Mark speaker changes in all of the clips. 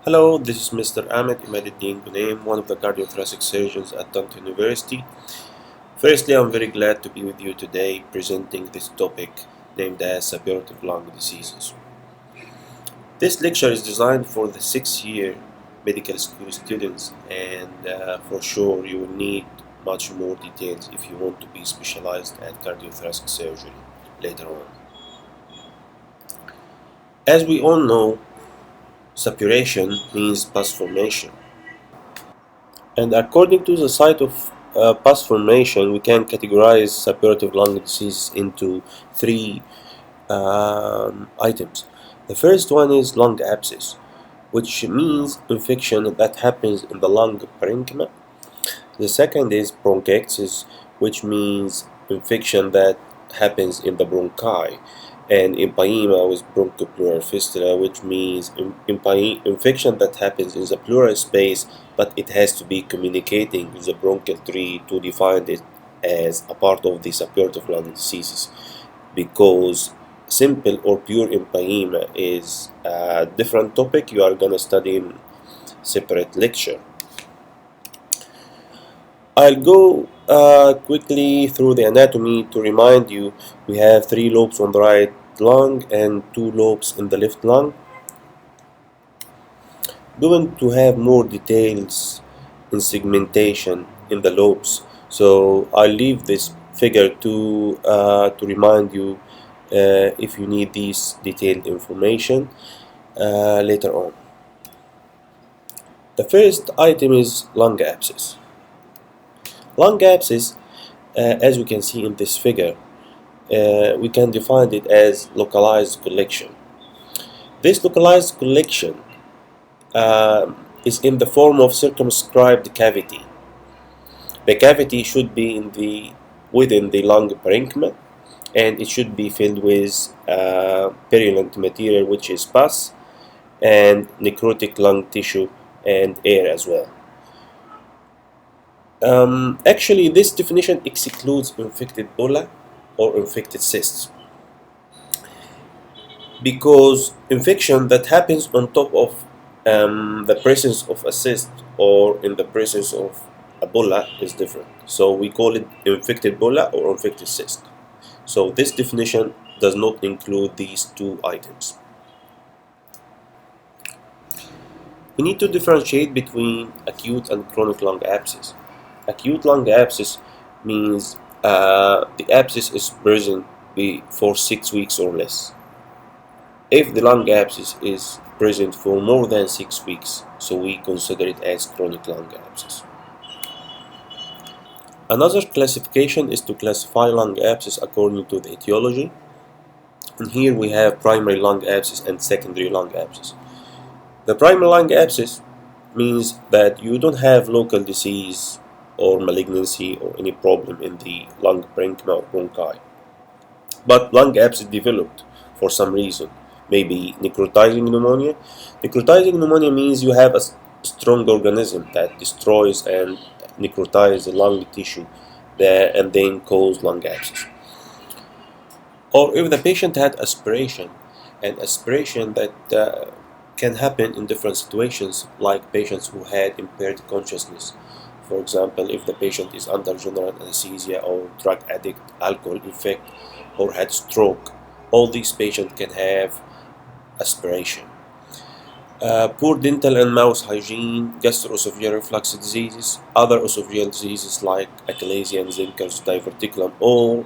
Speaker 1: Hello, this is Mr. Ahmed Emadeldeen Ghoneim, one of the cardiothoracic surgeons at Tanta University. Firstly, I'm very glad to be with you today presenting this topic named as Suppurative lung diseases. This lecture is designed for the 6th-year medical school students, and for sure you will need much more details if you want to be specialized at cardiothoracic surgery later on. As we all know, suppuration means pus formation. And according to the site of pus formation, we can categorize suppurative lung disease into three items. The first one is lung abscess, which means infection that happens in the lung parenchyma. The second is bronchiectasis, which means infection that happens in the bronchi, and empyema with bronchopleural fistula, which means infection that happens in the pleural space, but it has to be communicating with the bronchial tree to define it as a part of the suppurative lung diseases, because simple or pure empyema is a different topic you are going to study in separate lecture. I'll go quickly through the anatomy to remind you we have 3 lobes on the right lung and 2 lobes in the left lung. Going to have more details in segmentation in the lobes, so I'll leave this figure to remind you if you need this detailed information later on. The first item is lung abscess. Lung abscess, as we can see in this figure, we can define it as localized collection. This localized collection is in the form of circumscribed cavity. The cavity should be within the lung parenchyma, and it should be filled with purulent material, which is pus and necrotic lung tissue and air as well. Actually, this definition excludes infected bulla or infected cysts, because infection that happens on top of the presence of a cyst or in the presence of a bulla is different. So we call it infected bulla or infected cyst. So this definition does not include these two items. We need to differentiate between acute and chronic lung abscess. Acute lung abscess means the abscess is present for 6 weeks or less. If the lung abscess is present for more than 6 weeks, so we consider it as chronic lung abscess. Another classification is to classify lung abscess according to the etiology. And here we have primary lung abscess and secondary lung abscess. The primary lung abscess means that you don't have local disease or malignancy or any problem in the lung parenchyma or bronchi, but lung abscess developed for some reason, maybe necrotizing pneumonia. Necrotizing pneumonia means you have a strong organism that destroys and necrotizes the lung tissue there and then cause lung abscess. Or if the patient had aspiration, and aspiration that can happen in different situations, like patients who had impaired consciousness. For example, if the patient is under general anesthesia or drug addict, alcohol effect, or had stroke, all these patients can have aspiration. Poor dental and mouth hygiene, gastroesophageal reflux diseases, other esophageal diseases like achalasia and Zenker's diverticulum, all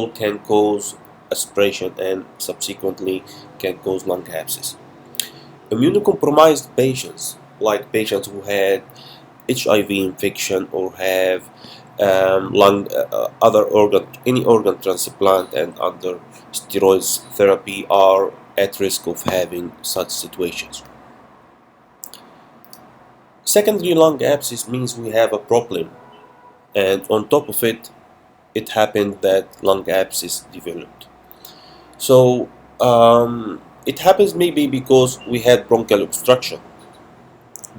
Speaker 1: can cause aspiration and subsequently can cause lung abscess. Immunocompromised patients, like patients who had HIV infection or have any organ transplant and under steroids therapy, are at risk of having such situations. Secondary lung abscess means we have a problem, and on top of it, it happened that lung abscess developed. So it happens maybe because we had bronchial obstruction.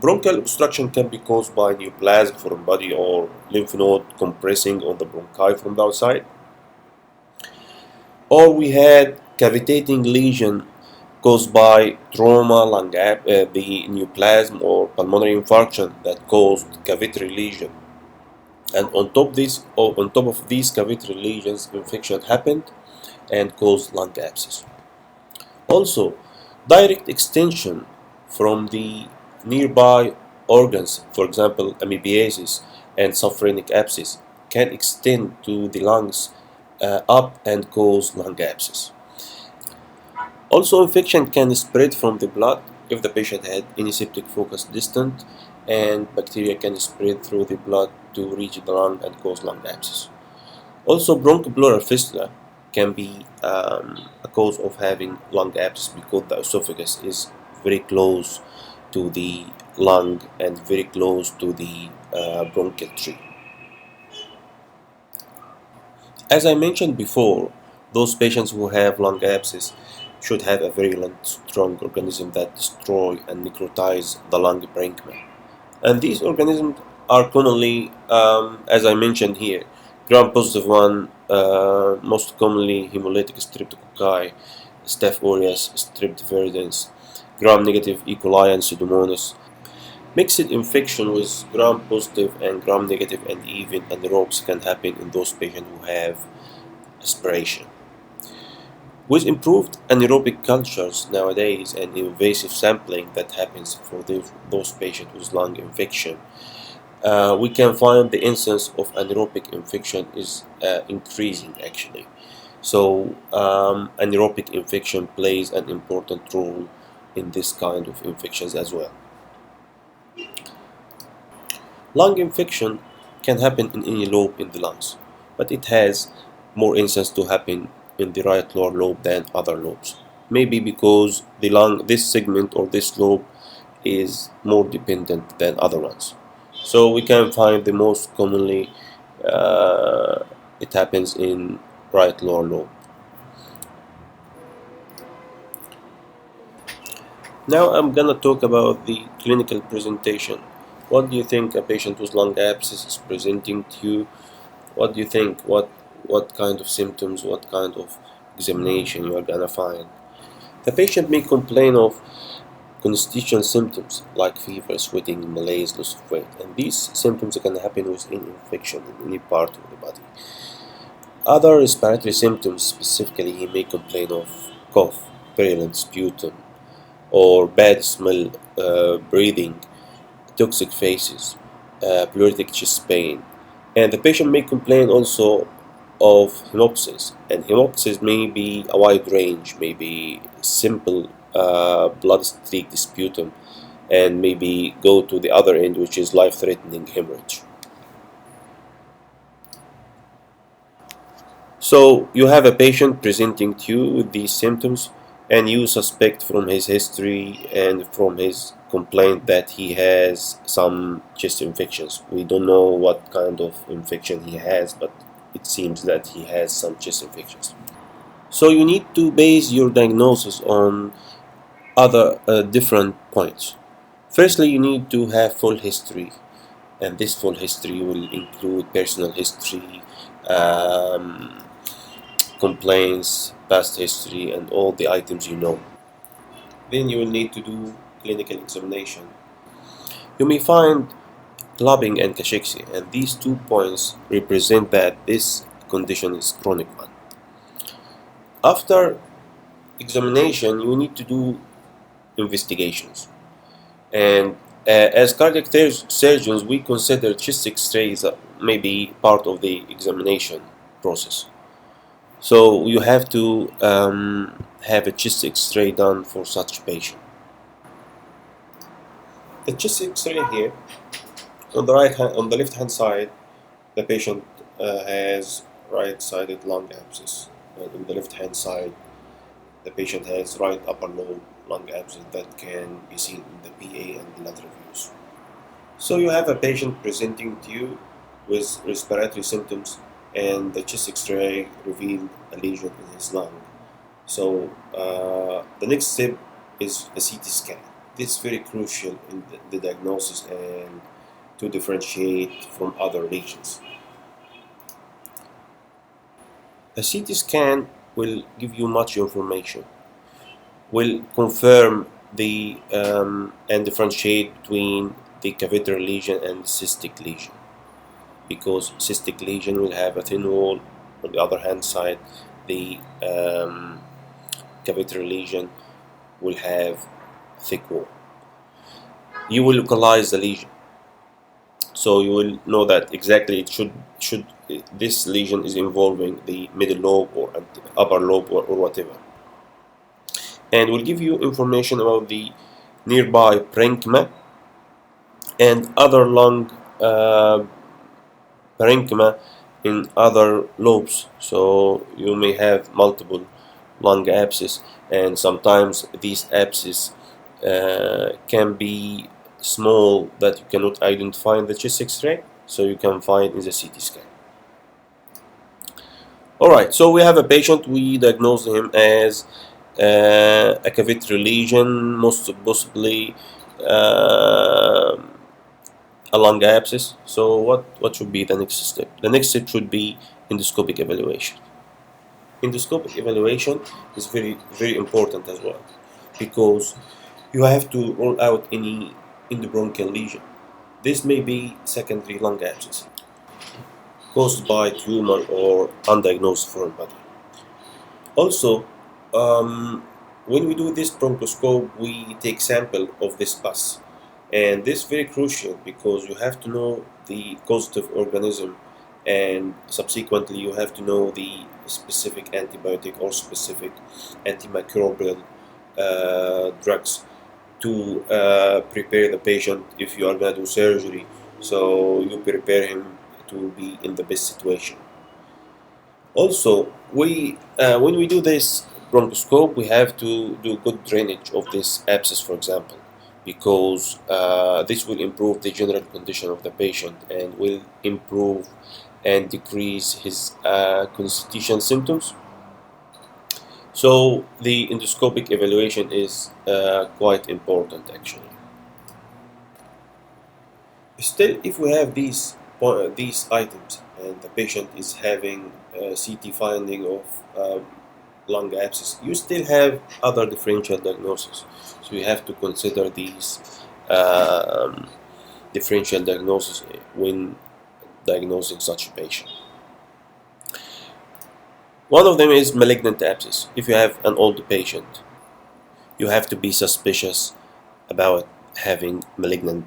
Speaker 1: Bronchial obstruction can be caused by neoplasm from body or lymph node compressing on the bronchi from the outside. Or we had cavitating lesion caused by trauma, the neoplasm or pulmonary infarction that caused cavitary lesion. And on top of these cavitary lesions, infection happened and caused lung abscess. Also, direct extension from the nearby organs, for example, amoebiasis and subphrenic abscess, can extend to the lungs up and cause lung abscess. Also, infection can spread from the blood if the patient had any septic focus distant, and bacteria can spread through the blood to reach the lung and cause lung abscess. Also, bronchopleural fistula can be a cause of having lung abscess because the esophagus is very close to the lung and very close to the bronchial tree. As I mentioned before, those patients who have lung abscess should have a virulent, strong organism that destroy and necrotize the lung parenchyma. And these organisms are commonly, as I mentioned here, gram-positive one, most commonly hemolytic streptococci, Staph aureus, Strep viridans, gram-negative E. coli and Pseudomonas. Mixed infection with gram-positive and gram-negative and even anaerobes can happen in those patients who have aspiration. With improved anaerobic cultures nowadays and invasive sampling that happens for those patients with lung infection, we can find the incidence of anaerobic infection is increasing actually. So anaerobic infection plays an important role in this kind of infections as well. Lung infection can happen in any lobe in the lungs, but it has more incidence to happen in the right lower lobe than other lobes. Maybe because the lung, this segment or this lobe is more dependent than other ones. So we can find the most commonly it happens in right lower lobe. Now I'm gonna talk about the clinical presentation. What do you think a patient with lung abscess is presenting to you? What do you think? What kind of symptoms? What kind of examination you are gonna find? The patient may complain of constitutional symptoms like fever, sweating, malaise, loss of weight, and these symptoms can happen with any infection in any part of the body. Other respiratory symptoms, specifically, he may complain of cough, virulent sputum, or bad smell, breathing, toxic faces, pleuritic chest pain, and the patient may complain also of hemoptysis, and hemoptysis may be a wide range, maybe simple blood-streaked sputum, and maybe go to the other end, which is life-threatening hemorrhage. So you have a patient presenting to you with these symptoms, and you suspect from his history and from his complaint that he has some chest infections. We don't know what kind of infection he has, but it seems that he has some chest infections. So you need to base your diagnosis on other different points. Firstly, you need to have full history, and this full history will include personal history, um, complaints, past history, and all the items you know. Then you will need to do clinical examination. You may find clubbing and cachexia, and these 2 points represent that this condition is chronic one. After examination, you need to do investigations. And as cardiac surgeons, we consider chest X-rays maybe part of the examination process. So you have to have a chest X-ray done for such patient. The chest X-ray here, on the left hand side, the patient has right-sided lung abscess, and on the left hand side, the patient has right upper lobe lung abscess that can be seen in the PA and the lateral views. So you have a patient presenting to you with respiratory symptoms, and the chest X-ray revealed a lesion in his lung. So the next step is a CT scan. This is very crucial in the diagnosis and to differentiate from other lesions. A CT scan will give you much information. will confirm the and differentiate between the cavitary lesion and cystic lesion, because cystic lesion will have a thin wall. On the other hand side, the cavitary lesion will have thick wall. You will localize the lesion, so you will know that exactly it should this lesion is involving the middle lobe or upper lobe or whatever, and will give you information about the nearby parenchyma and other lung parenchyma in other lobes. So you may have multiple lung abscess, and sometimes these abscesses can be small that you cannot identify in the chest X-ray, so you can find in the CT scan. Alright, so we have a patient, we diagnosed him as a cavitary lesion, most possibly a lung abscess. So what should be the next step? The next step should be endoscopic evaluation. Endoscopic evaluation is very important as well, because you have to rule out any endobronchial lesion. This may be secondary lung abscess caused by tumor or undiagnosed foreign body. Also, when we do this bronchoscope, we take sample of this pus, and this is very crucial because you have to know the causative organism, and subsequently you have to know the specific antibiotic or specific antimicrobial drugs to prepare the patient if you are going to do surgery, so you prepare him to be in the best situation. Also, when we do this bronchoscope, we have to do good drainage of this abscess, for example, because this will improve the general condition of the patient and will improve and decrease his constitutional symptoms. So the endoscopic evaluation is quite important, actually. Still, if we have these items and the patient is having CT finding of lung abscess, you still have other differential diagnoses. So you have to consider these differential diagnoses when diagnosing such a patient. One of them is malignant abscess. If you have an old patient, you have to be suspicious about having malignant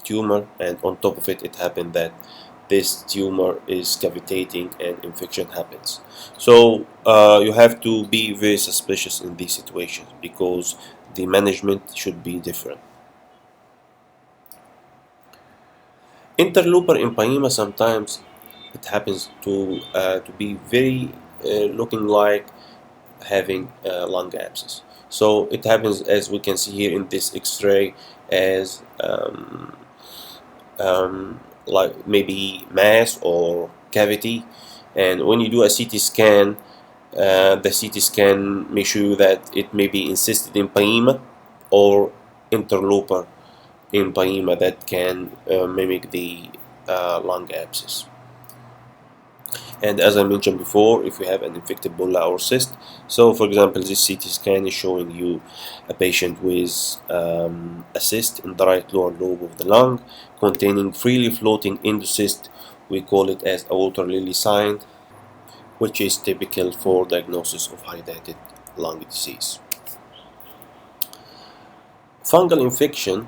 Speaker 1: tumor, and on top of it, it happened that this tumor is cavitating and infection happens. So you have to be very suspicious in these situations because the management should be different. Interloper empyema, sometimes it happens to be very looking like having lung abscess. So it happens, as we can see here in this X-ray, as like maybe mass or cavity, and when you do a CT scan, the CT scan may show that it may be encysted empyema or interloper empyema that can mimic the lung abscess. And as I mentioned before, if you have an infected bulla or cyst, so for example, this CT scan is showing you a patient with a cyst in the right lower lobe of the lung containing freely floating endocyst. We call it as a water lily sign, which is typical for diagnosis of hydatid lung disease. Fungal infection.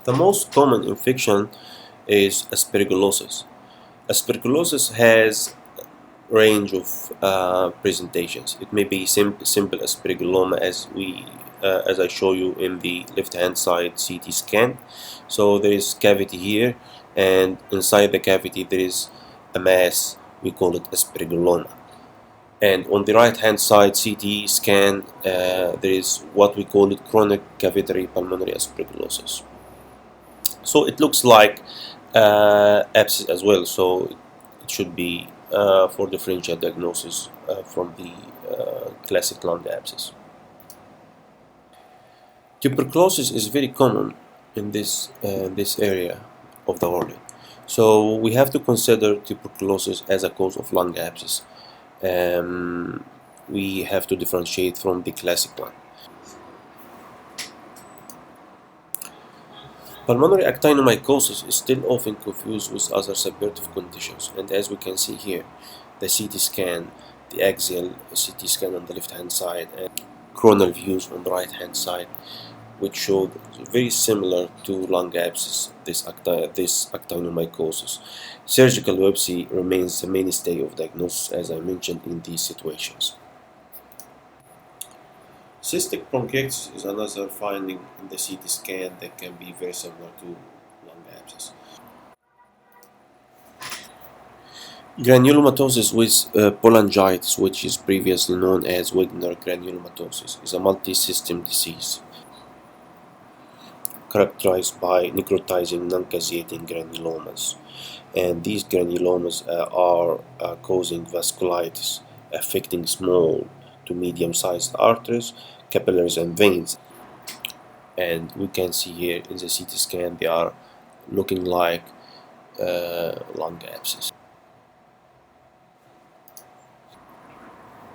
Speaker 1: The most common infection is aspergillosis. Aspergillosis has a range of presentations. It may be simple aspergilloma, as I show you in the left-hand side CT scan. So there is cavity here, and inside the cavity there is a mass. We call it aspergilloma. And on the right-hand side CT scan, there is what we call it chronic cavitary pulmonary aspergillosis. So it looks like abscess as well, so it should be for differential diagnosis from the classic lung abscess. Tuberculosis is very common in this area of the world, so we have to consider tuberculosis as a cause of lung abscess. we have to differentiate from the classic one. Pulmonary actinomycosis is still often confused with other suppurative conditions, and as we can see here, the CT scan, the axial CT scan on the left hand side, and coronal views on the right hand side, which showed very similar to lung abscess, this actinomycosis. Surgical biopsy remains the mainstay of diagnosis, as I mentioned, in these situations. Cystic bronchiectasis is another finding in the CT scan that can be very similar to lung abscess. Granulomatosis with polyangiitis, which is previously known as Wegener granulomatosis, is a multi-system disease characterized by necrotizing non-caseating granulomas. And these granulomas are causing vasculitis, affecting small to medium-sized arteries, capillaries, and veins. And we can see here in the CT scan they are looking like lung abscess.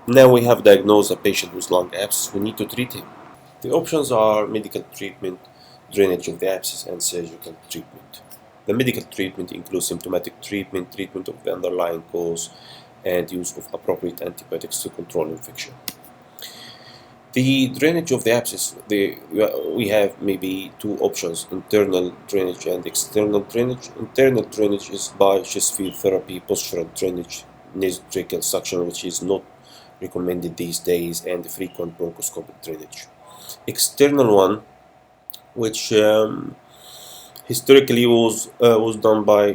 Speaker 1: Now we have diagnosed a patient with lung abscess. We need to treat him. The options are medical treatment, drainage of the abscess, and surgical treatment. The medical treatment includes symptomatic treatment, treatment of the underlying cause, and use of appropriate antibiotics to control infection. The drainage of the abscess, we have maybe two options, internal drainage and external drainage. Internal drainage is by chest field therapy, postural drainage, nasotracheal suction, which is not recommended these days, and frequent bronchoscopic drainage. External one, which historically was done by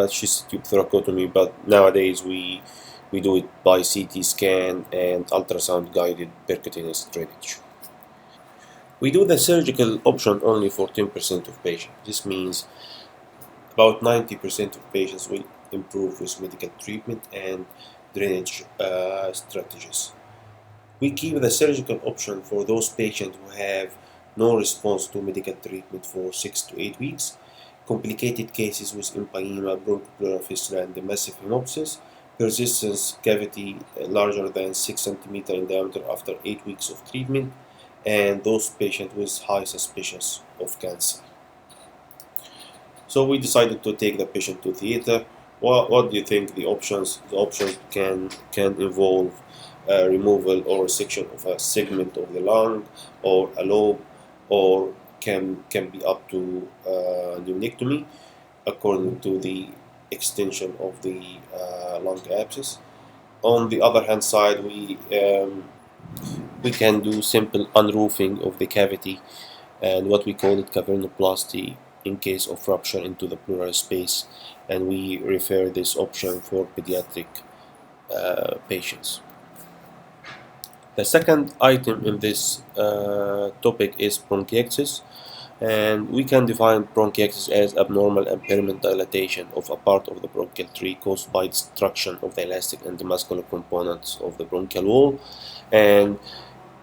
Speaker 1: chest tube thoracotomy, but nowadays we do it by CT scan and ultrasound guided percutaneous drainage. We do the surgical option only for 10% of patients. This means about 90% of patients will improve with medical treatment and drainage strategies. We keep the surgical option for those patients who have no response to medical treatment for 6 to 8 weeks, complicated cases with empyema, bronchopleural fistula, and massive hemoptysis, persistence cavity larger than 6 cm in diameter after 8 weeks of treatment, and those patients with high suspicion of cancer. So we decided to take the patient to theater. What do you think the options? The options can involve removal or resection of a segment of the lung or a lobe, or can be up to pneumectomy according to the extension of the lung abscess. On the other hand side, we can do simple unroofing of the cavity, and what we call it cavernoplasty in case of rupture into the pleural space, and we refer this option for pediatric patients. The second item in this topic is bronchiectasis, and we can define bronchiectasis as abnormal and permanent dilatation of a part of the bronchial tree caused by destruction of the elastic and the muscular components of the bronchial wall, and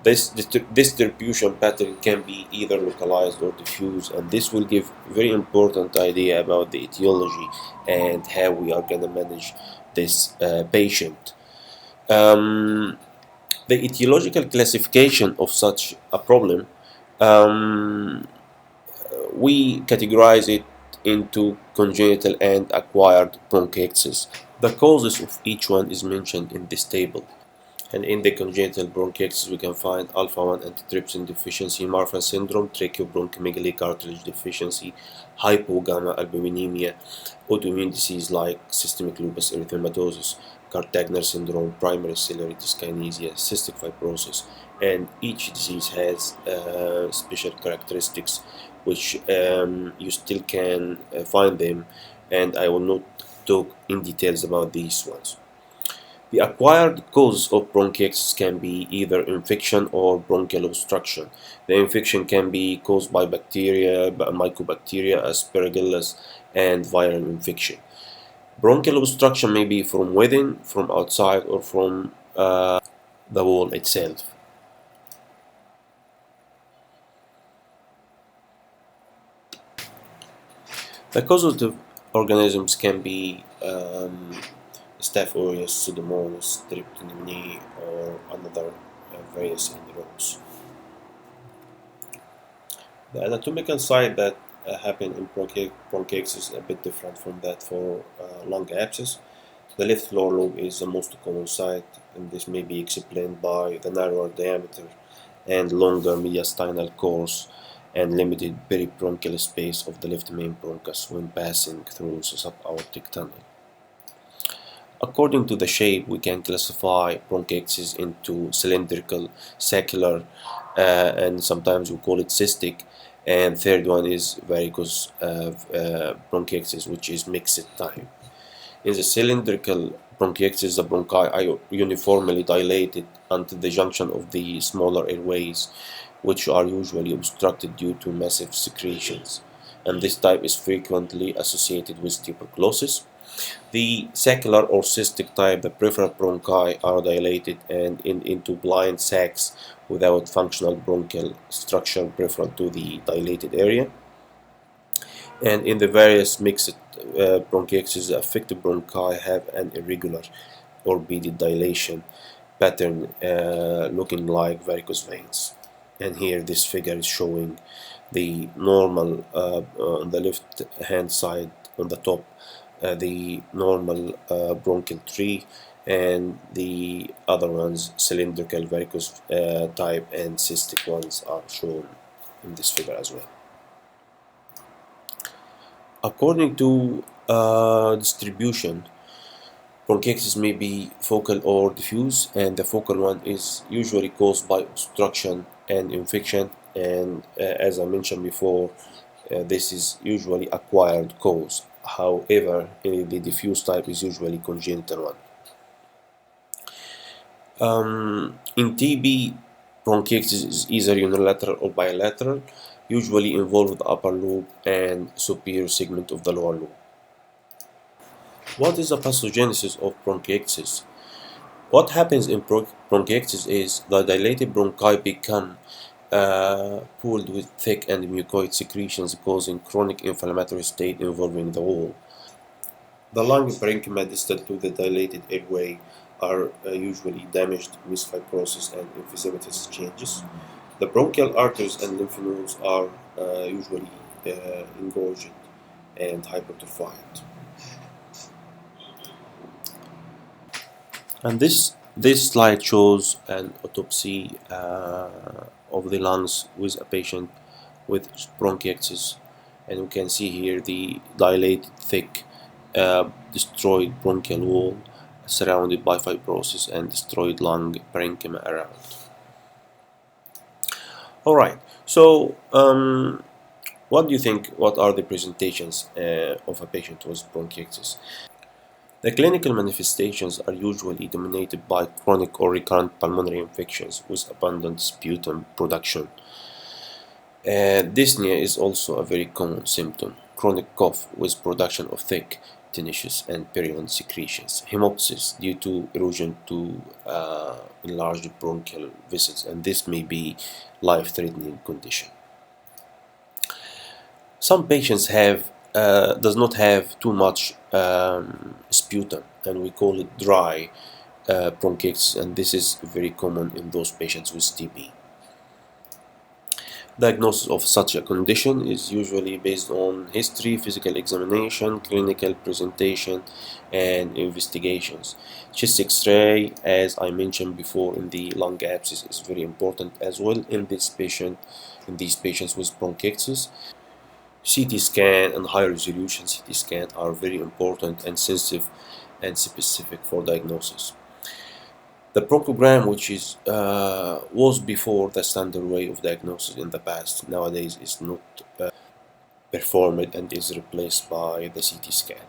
Speaker 1: this distribution pattern can be either localized or diffuse, and this will give very important idea about the etiology and how we are going to manage this patient. The etiological classification of such a problem, we categorize it into congenital and acquired bronchiectasis. The causes of each one is mentioned in this table. And in the congenital bronchiectasis, we can find alpha-1 antitrypsin deficiency, Marfan syndrome, tracheobronchomegaly, cartilage deficiency, hypogamma-albuminemia, autoimmune disease like systemic lupus erythematosus, Cartagner syndrome, primary ciliary dyskinesia, cystic fibrosis, and each disease has special characteristics which you still can find them, and I will not talk in details about these ones. The acquired cause of bronchiectasis can be either infection or bronchial obstruction. The infection can be caused by bacteria, mycobacteria, aspergillus, and viral infection. Bronchial obstruction may be from within, from outside, or from the wall itself. The causative organisms can be Staph aureus, Pseudomonas, Streptococcus, or another various in the rooms. The anatomical side that happen in bronchiectasis is a bit different from that for lung abscess. The left lower lobe is the most common site, and this may be explained by the narrower diameter and longer mediastinal course and limited peribronchial space of the left main bronchus when passing through the subaortic tunnel. According to the shape, we can classify bronchiectasis into cylindrical, saccular, and sometimes we call it cystic. And third one is varicose bronchiectasis, which is mixed type. In the cylindrical bronchiectasis, the bronchi are uniformly dilated until the junction of the smaller airways, which are usually obstructed due to massive secretions. And this type is frequently associated with tuberculosis. The saccular or cystic type, the peripheral bronchi are dilated and into blind sacs without functional bronchial structure peripheral to the dilated area. And in the various mixed bronchiectasis, the affected bronchi have an irregular or beaded dilation pattern looking like varicose veins. And here this figure is showing the normal on the left hand side on the top, the normal bronchial tree, and the other ones, cylindrical varicose type and cystic ones, are shown in this figure as well. According to distribution, bronchiectasis may be focal or diffuse, and the focal one is usually caused by obstruction and infection, and as I mentioned before, this is usually acquired cause. However, the diffuse type is usually congenital one. In TB, bronchiectasis is either unilateral or bilateral, usually involve the upper lobe and superior segment of the lower lobe. What is the pathogenesis of bronchiectasis? What happens in bronchiectasis is the dilated bronchi become pooled with thick and mucoid secretions, causing chronic inflammatory state involving the wall. The lung parenchyma distal to the dilated airway are usually damaged with fibrosis and emphysematous changes. The bronchial arteries and lymph nodes are usually engorged and hypertrophied. And this slide shows an autopsy of the lungs with a patient with bronchiectasis, and we can see here the dilated, thick, destroyed bronchial wall surrounded by fibrosis and destroyed lung parenchyma around. All right, so what do you think? What are the presentations of a patient with bronchiectasis? The clinical manifestations are usually dominated by chronic or recurrent pulmonary infections with abundant sputum production. Dyspnea is also a very common symptom. Chronic cough with production of thick, tenacious, and purulent secretions. Hemoptysis due to erosion to enlarged bronchial vessels, and this may be life-threatening condition. Some patients does not have too much sputum, and we call it dry bronchiectasis, and this is very common in those patients with TB. Diagnosis of such a condition is usually based on history, physical examination, clinical presentation, and investigations. Chest X-ray, as I mentioned before in the lung abscess, is very important as well in these patients with bronchiectasis. CT scan and high resolution CT scan are very important and sensitive and specific for diagnosis. The bronchogram, which was before the standard way of diagnosis in the past, nowadays is not performed and is replaced by the CT scan.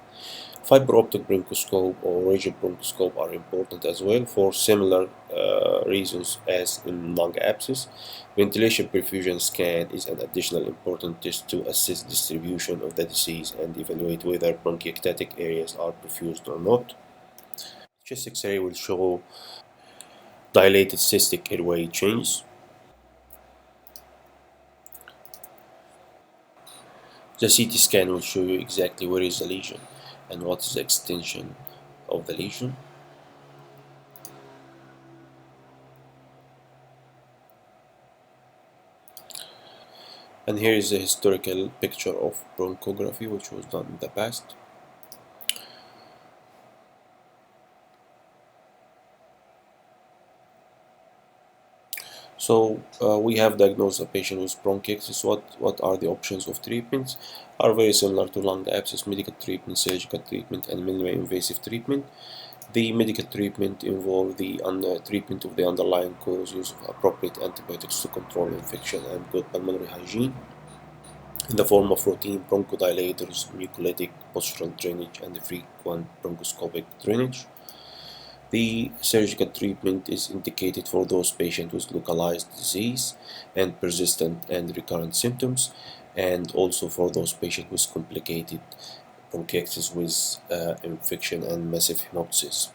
Speaker 1: Fiber optic bronchoscope or rigid bronchoscope are important as well for similar reasons as in lung abscess. Ventilation perfusion scan is an additional important test to assess distribution of the disease and evaluate whether bronchiectatic areas are perfused or not. Chest X-ray will show dilated cystic airway change. The CT scan will show you exactly where is the lesion and what is the extension of the lesion. And here is a historical picture of bronchography which was done in the past. So we have diagnosed a patient with bronchiectasis. What are the options of treatments? Are very similar to lung abscess: medical treatment, surgical treatment, and minimally invasive treatment. The medical treatment involve the treatment of the underlying cause, use of appropriate antibiotics to control infection, and good pulmonary hygiene in the form of routine bronchodilators, mucolytic, postural drainage, and frequent bronchoscopic drainage. The surgical treatment is indicated for those patients with localized disease and persistent and recurrent symptoms, and also for those patients with complicated bronchiectasis with infection and massive hemoptysis.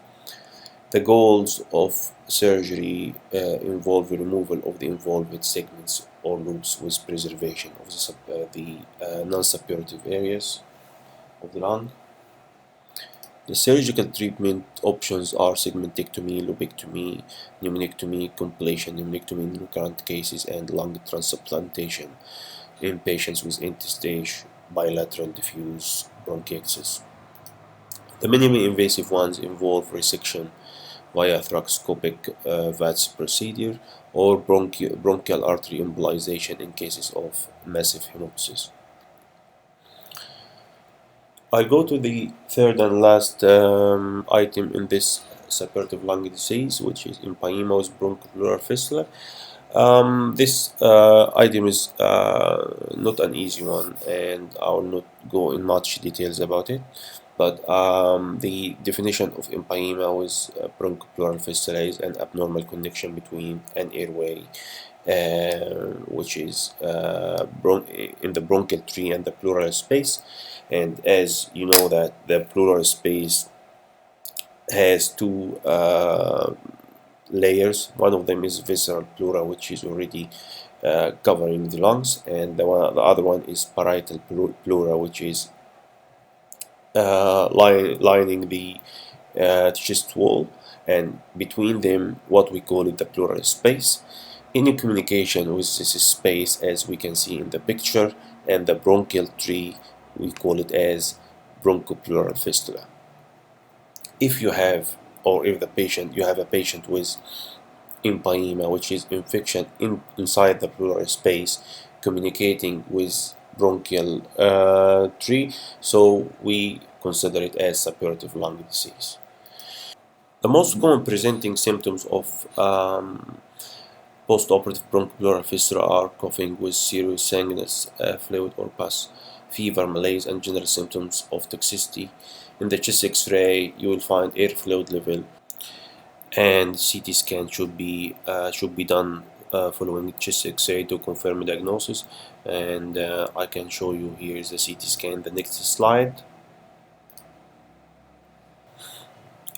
Speaker 1: The goals of surgery involve the removal of the involved segments or loops with preservation of the non-suppurative areas of the lung. The surgical treatment options are segmentectomy, lobectomy, pneumonectomy, completion pneumonectomy in recurrent cases, and lung transplantation in patients with end-stage bilateral diffuse bronchiectasis. The minimally invasive ones involve resection via thoracoscopic VATS procedure or bronchial artery embolization in cases of massive hemoptysis. I'll go to the third and last item in this suppurative lung disease, which is empyema with bronchopleural fistula. This item is not an easy one, and I will not go in much details about it. But the definition of empyema with bronchopleural fistula is an abnormal connection between an airway, which is in the bronchial tree and the pleural space. And as you know that the pleural space has two layers. One of them is visceral pleura, which is already covering the lungs, and the other one is parietal pleura, which is lining the chest wall, and between them what we call it the pleural space. Any communication with this space, as we can see in the picture, and the bronchial tree, we call it as bronchopleural fistula. If you have, or if you have a patient with empyema, which is infection inside the pleural space communicating with bronchial tree, so we consider it as suppurative lung disease. The most common presenting symptoms of postoperative bronchopleural fistula are coughing with serious sanguineous fluid or pus, fever, malaise, and general symptoms of toxicity. In the chest X-ray, you will find air fluid level, and CT scan should be done following chest X-ray to confirm diagnosis. And I can show you here is the CT scan. The next slide.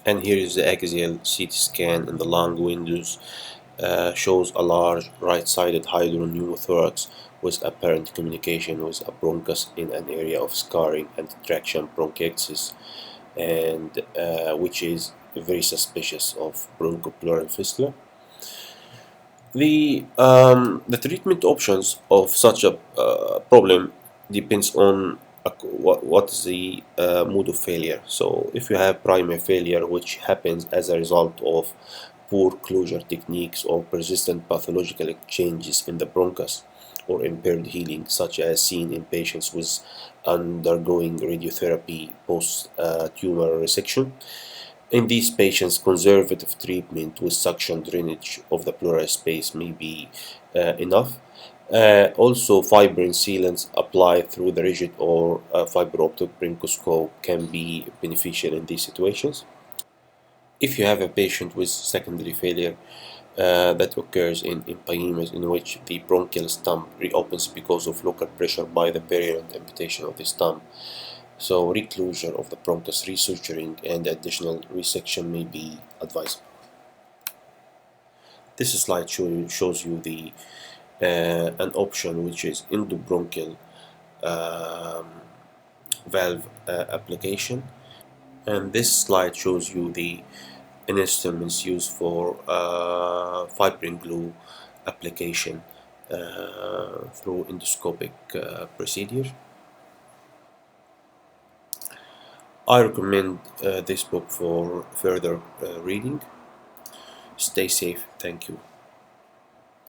Speaker 1: And here is the axial CT scan in the lung windows. Shows a large right-sided hydropneumothorax with apparent communication with a bronchus in an area of scarring and traction bronchiectasis, and which is very suspicious of bronchopleural fistula. The treatment options of such a problem depends on what is the mode of failure. So if you have primary failure, which happens as a result of poor closure techniques or persistent pathological changes in the bronchus or impaired healing, such as seen in patients with undergoing radiotherapy post-tumor resection. In these patients, conservative treatment with suction drainage of the pleural space may be enough. Also, fibrin sealants applied through the rigid or fiber optic bronchoscope can be beneficial in these situations. If you have a patient with secondary failure that occurs in empyemas in which the bronchial stump reopens because of local pressure by the perineal amputation of the stump, so reclosure of the bronchus, resuturing, and additional resection may be advisable. This slide shows you the an option which is endobronchial valve application. And this slide shows you the instruments used for fibrin glue application through endoscopic procedure. I recommend this book for further reading. Stay safe. Thank you.